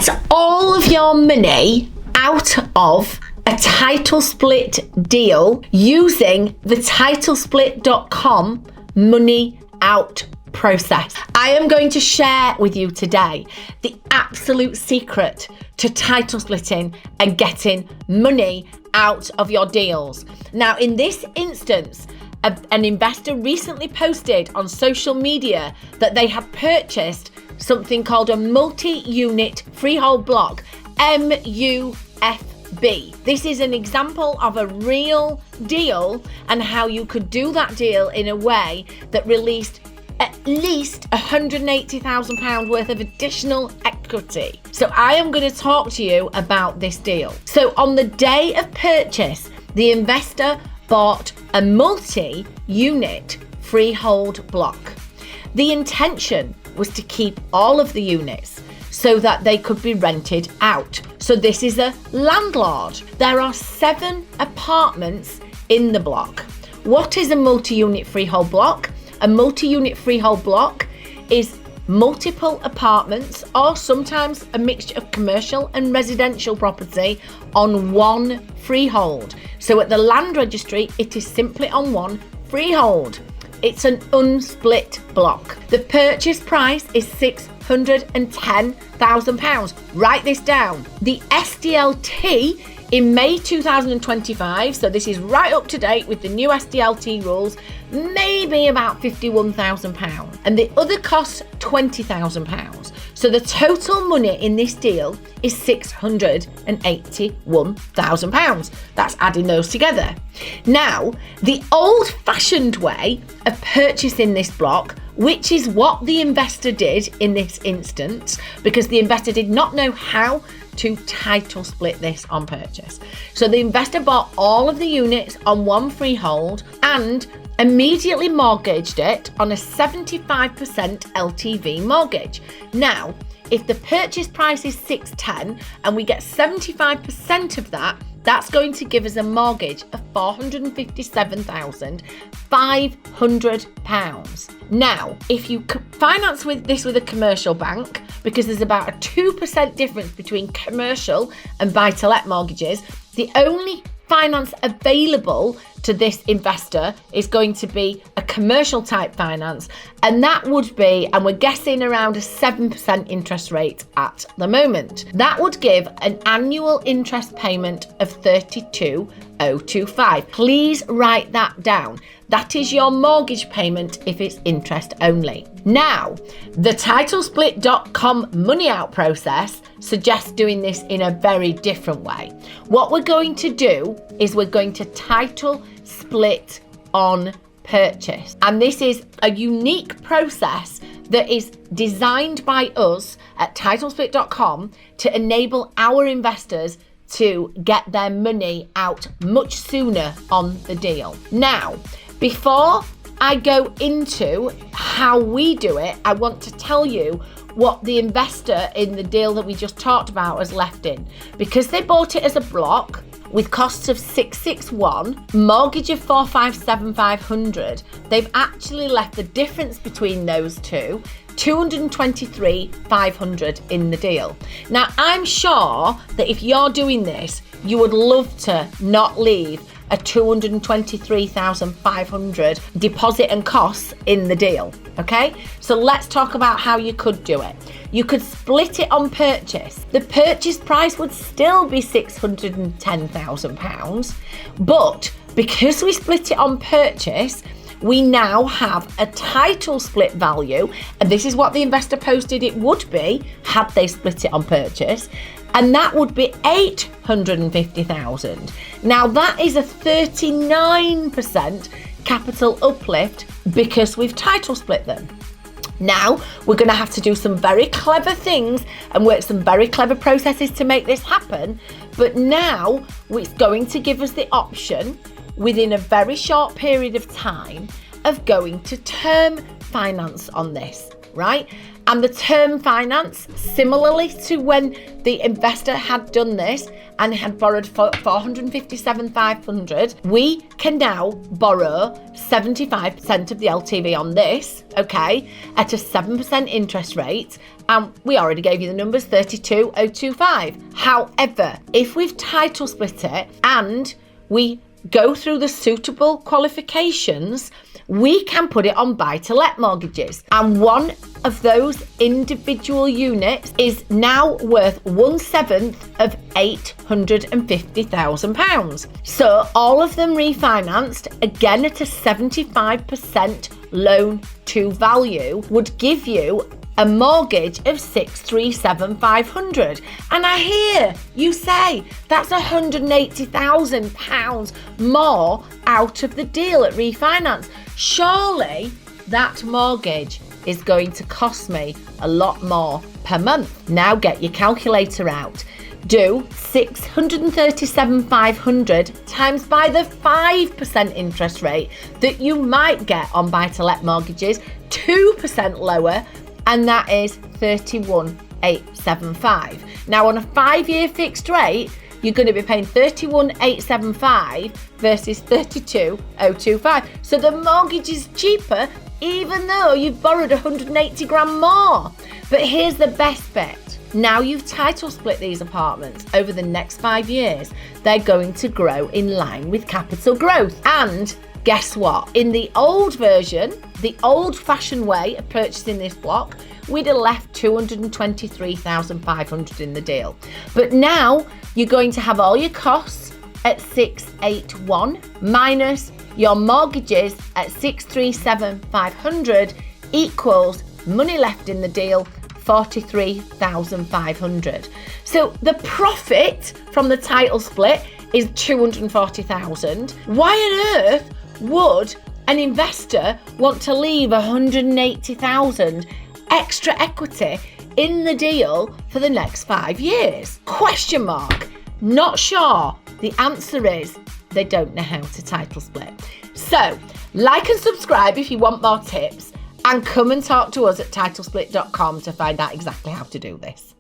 get all of your money out of a title split deal using the titlesplit.com money out process. I am going to share with you today the absolute secret to title splitting and getting money out of your deals. Now, in this instance, an investor recently posted on social media that they have purchased something called a multi-unit freehold block, MUFB. This is an example of a real deal and how you could do that deal in a way that released at least £180,000 worth of additional equity. So I am going to talk to you about this deal. So on the day of purchase, the investor bought a multi-unit freehold block. The intention was to keep all of the units so that they could be rented out. So this is a landlord. There are 7 apartments in the block. What is a multi-unit freehold block? A multi-unit freehold block is multiple apartments or sometimes a mixture of commercial and residential property on one freehold. So at the land registry, it is simply on one freehold. It's an unsplit block. The purchase price is £610,000. Write this down. The SDLT in May 2025, so this is right up to date with the new SDLT rules, maybe about £51,000. And the other costs £20,000. So the total money in this deal is £681,000. That's adding those together. Now, the old-fashioned way of purchasing this block, which is what the investor did in this instance, because the investor did not know how to title split this on purchase. So the investor bought all of the units on one freehold and immediately mortgaged it on a 75% LTV mortgage. Now, if the purchase price is $610 and we get 75% of that, that's going to give us a mortgage of £457,500. Now, if you finance this with a commercial bank, because there's about a 2% difference between commercial and buy-to-let mortgages, the only finance available to this investor is going to be a commercial type finance, and that would be, and we're guessing around a 7% interest rate at the moment. That would give an annual interest payment of $32,025. Please write that down. That is your mortgage payment if it's interest only. Now, the titlesplit.com money out process suggests doing this in a very different way. What we're going to do is we're going to title split on purchase. And this is a unique process that is designed by us at titlesplit.com to enable our investors to get their money out much sooner on the deal. Now, before I go into how we do it, I want to tell you what the investor in the deal that we just talked about has left in. Because they bought it as a block with costs of $661, mortgage of $457,500, they've actually left the difference between those two, $223,500 in the deal. Now, I'm sure that if you're doing this, you would love to not leave a $223,500 deposit and costs in the deal, okay? So let's talk about how you could do it. You could split it on purchase. The purchase price would still be £610,000, but because we split it on purchase, we now have a title split value, and this is what the investor posted it would be had they split it on purchase, and that would be $850,000. Now that is a 39% capital uplift because we've title split them. Now we're going to have to do some very clever things and work some very clever processes to make this happen, but now it's going to give us the option within a very short period of time of going to term finance on this, right? And the term finance, similarly to when the investor had done this and had borrowed for 157,500, we can now borrow 75% of the LTV on this, okay, at a 7% interest rate. And we already gave you the numbers, 32,025. However, if we've title split it and we go through the suitable qualifications, we can put it on buy-to-let mortgages. And one of those individual units is now worth 1/7 of £850,000. So all of them refinanced, again at a 75% loan to value, would give you a mortgage of £637,500. And I hear you say that's £180,000 more out of the deal at refinance. Surely that mortgage is going to cost me a lot more per month. Now get your calculator out. Do £637,500 times by the 5% interest rate that you might get on buy-to-let mortgages, 2% lower, and that is 31,875. Now on a 5-year fixed rate, you're going to be paying 31,875 versus 32,025. So the mortgage is cheaper, even though you've borrowed 180 grand more. But here's the best bit. Now you've title split these apartments over the next 5 years, they're going to grow in line with capital growth. And guess what? In the old version, the old-fashioned way of purchasing this block, we'd have left 223,500 in the deal. But now you're going to have all your costs at 681 minus your mortgages at 637,500 equals money left in the deal 43,500. So the profit from the title split is 240,000. Why on earth would an investor want to leave 180,000 extra equity in the deal for the next 5 years? Question mark. Not sure. The answer is they don't know how to title split. So like and subscribe if you want more tips, and come and talk to us at titlesplit.com to find out exactly how to do this.